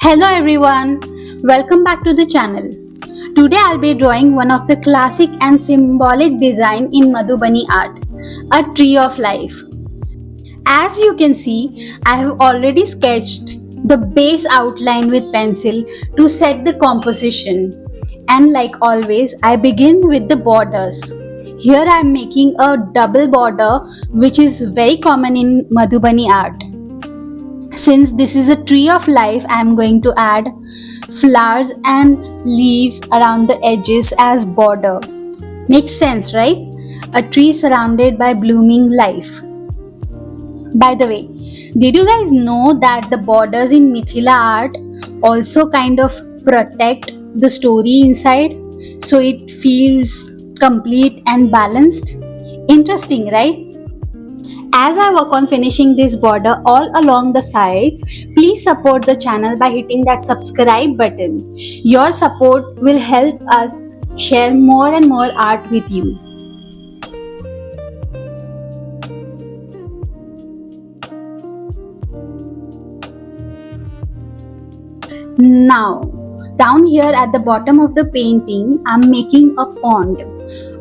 Hello everyone, welcome back to the channel. Today I'll be drawing one of the classic and symbolic design in Madhubani art, a tree of life. As you can see, I have already sketched the base outline with pencil to set the composition. And like always, I begin with the borders. Here I am making a double border which is very common in Madhubani art. Since this is a tree of life, I am going to add flowers and leaves around the edges as border. Makes sense, right? A tree surrounded by blooming life. By the way, did you guys know that the borders in Mithila art also kind of protect the story inside so it feels complete and balanced? Interesting, right? As I work on finishing this border all along the sides, please support the channel by hitting that subscribe button. Your support will help us share more and more art with you. Now, down here at the bottom of the painting, I'm making a pond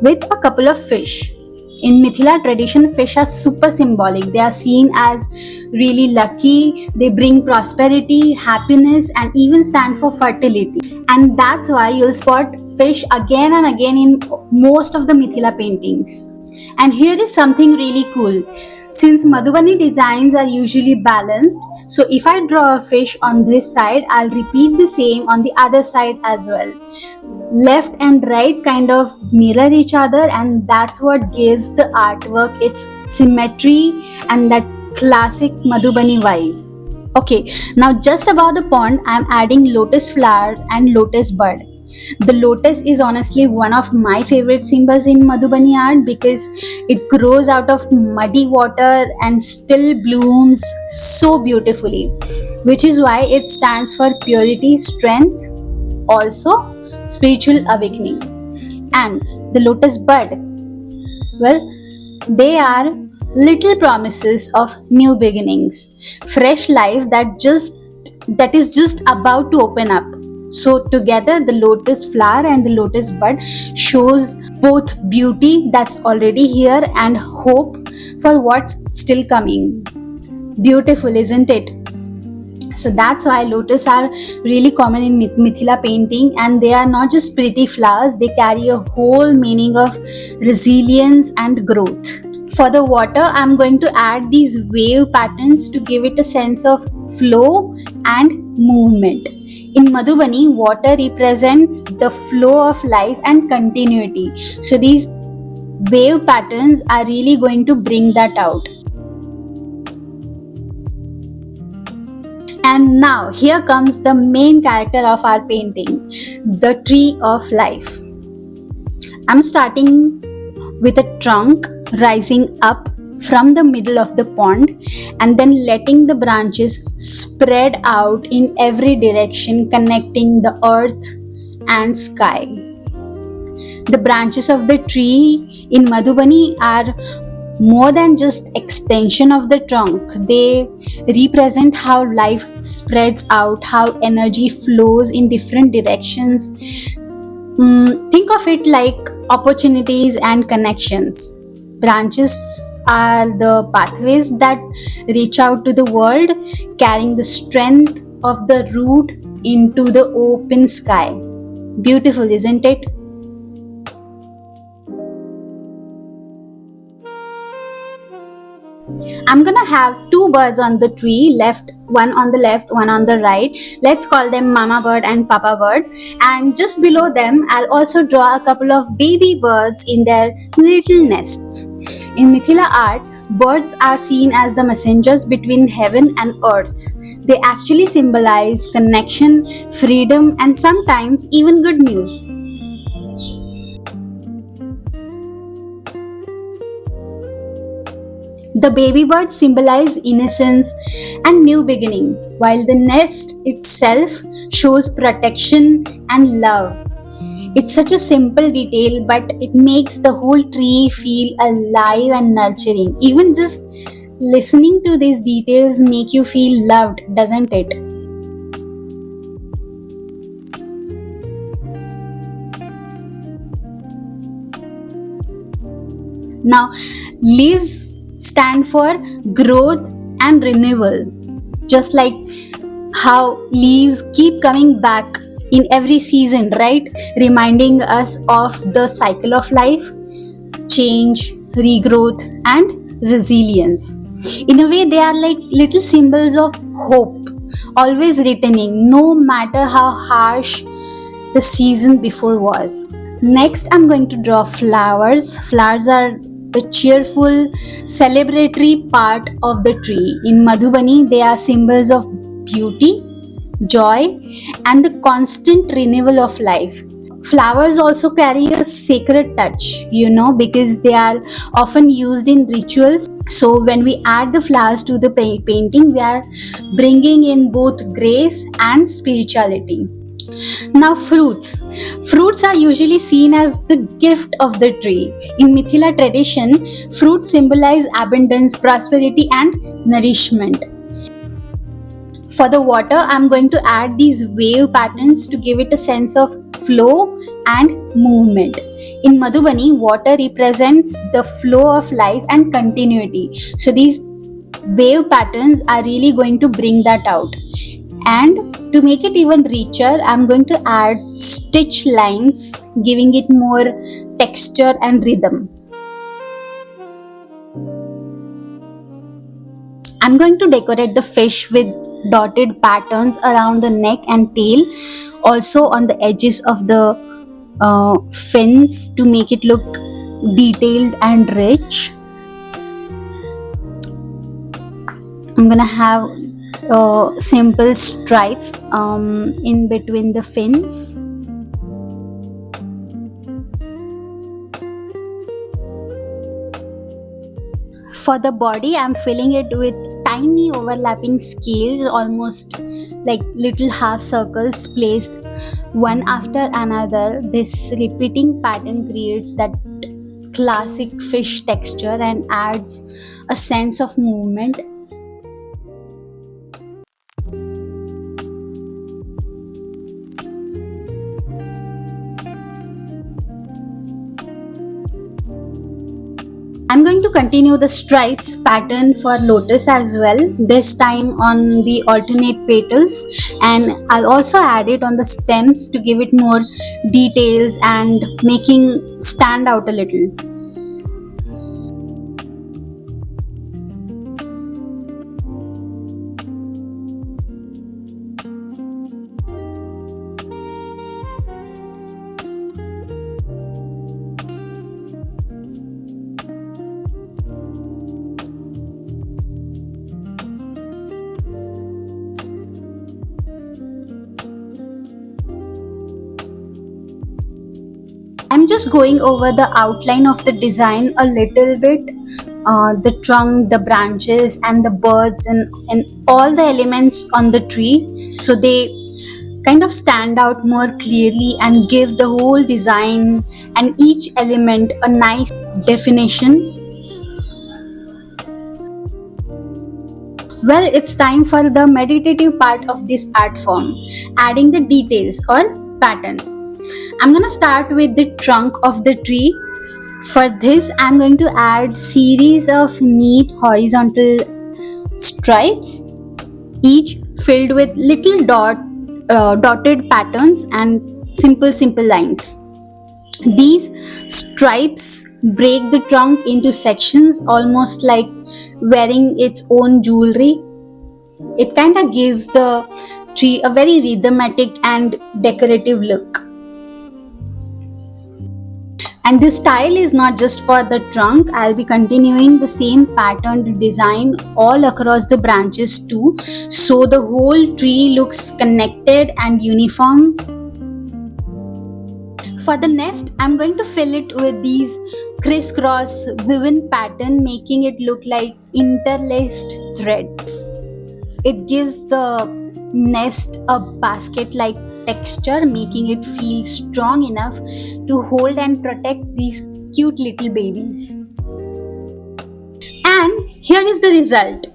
with a couple of fish. In Mithila tradition, fish are super symbolic. They are seen as really lucky, they bring prosperity, happiness, and even stand for fertility. And that's why you'll spot fish again and again in most of the Mithila paintings. And here is something really cool. Since Madhubani designs are usually balanced, so if I draw a fish on this side, I'll repeat the same on the other side as well. Left and right kind of mirror each other, and that's what gives the artwork its symmetry and that classic Madhubani vibe. Okay, now just above the pond, I'm adding lotus flower and lotus bud. The lotus is honestly one of my favorite symbols in Madhubani art because it grows out of muddy water and still blooms so beautifully, which is why it stands for purity, strength, also spiritual awakening. And the lotus bud, well, they are little promises of new beginnings, fresh life that is just about to open up. So together the lotus flower and the lotus bud shows both beauty that's already here and hope for what's still coming. Beautiful, isn't it? So that's why lotus are really common in Mithila painting, and they are not just pretty flowers, they carry a whole meaning of resilience and growth. For the water, I'm going to add these wave patterns to give it a sense of flow and movement. In Madhubani, water represents the flow of life and continuity. So these wave patterns are really going to bring that out. And now here comes the main character of our painting, the tree of life. I'm starting with a trunk rising up from the middle of the pond and then letting the branches spread out in every direction, connecting the earth and sky. The branches of the tree in Madhubani are more than just extension of the trunk. They represent how life spreads out, how energy flows in different directions. Think of it like opportunities and connections. Branches are the pathways that reach out to the world, carrying the strength of the root into the open sky. Beautiful, isn't it? I'm gonna have two birds on the tree, one on the left, one on the right. Let's call them Mama Bird and Papa Bird. And just below them, I'll also draw a couple of baby birds in their little nests. In Mithila art, birds are seen as the messengers between heaven and earth. They actually symbolize connection, freedom, and sometimes even good news. The baby birds symbolize innocence and new beginning, while the nest itself shows protection and love. It's such a simple detail, but it makes the whole tree feel alive and nurturing. Even just listening to these details make you feel loved, doesn't it? Now, leaves stand for growth and renewal, just like how leaves keep coming back in every season, right? Reminding us of the cycle of life, change, regrowth, and resilience. In a way, they are like little symbols of hope, always returning, no matter how harsh the season before was. Next, I'm going to draw flowers. Flowers are the cheerful, celebratory part of the tree. In Madhubani, they are symbols of beauty, joy, and the constant renewal of life. Flowers also carry a sacred touch, because they are often used in rituals. So, when we add the flowers to the painting, we are bringing in both grace and spirituality. Now, fruits. Fruits are usually seen as the gift of the tree. In Mithila tradition, fruits symbolize abundance, prosperity, and nourishment. For the water, I'm going to add these wave patterns to give it a sense of flow and movement. In Madhubani, water represents the flow of life and continuity. So these wave patterns are really going to bring that out. And to make it even richer, I'm going to add stitch lines, giving it more texture and rhythm. I'm going to decorate the fish with dotted patterns around the neck and tail, also on the edges of the fins to make it look detailed and rich. I'm gonna have simple stripes in between the fins. For the body, I'm filling it with tiny overlapping scales, almost like little half circles placed one after another. This repeating pattern creates that classic fish texture and adds a sense of movement. I'm going to continue the stripes pattern for lotus as well, this time on the alternate petals, and I'll also add it on the stems to give it more details and making stand out a little. I'm just going over the outline of the design a little bit, the trunk, the branches, and the birds, and all the elements on the tree, so they kind of stand out more clearly and give the whole design and each element a nice definition. Well, it's time for the meditative part of this art form, adding the details or patterns. I'm gonna start with the trunk of the tree. For this, I'm going to add series of neat horizontal stripes, each filled with little dotted patterns and simple lines. These stripes break the trunk into sections, almost like wearing its own jewelry. It kind of gives the tree a very rhythmic and decorative look. And this style is not just for the trunk. I'll be continuing the same patterned design all across the branches too, so the whole tree looks connected and uniform. For the nest, I'm going to fill it with these crisscross woven pattern, making it look like interlaced threads. It gives the nest a basket-like texture, making it feel strong enough to hold and protect these cute little babies. And here is the result.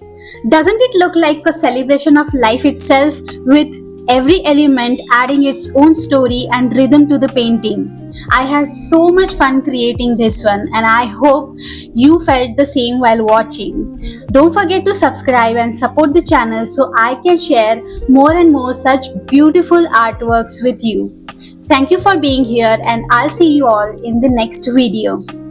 Doesn't it look like a celebration of life itself, with every element adding its own story and rhythm to the painting? I had so much fun creating this one, and I hope you felt the same while watching. Don't forget to subscribe and support the channel so I can share more and more such beautiful artworks with you. Thank you for being here, and I'll see you all in the next video.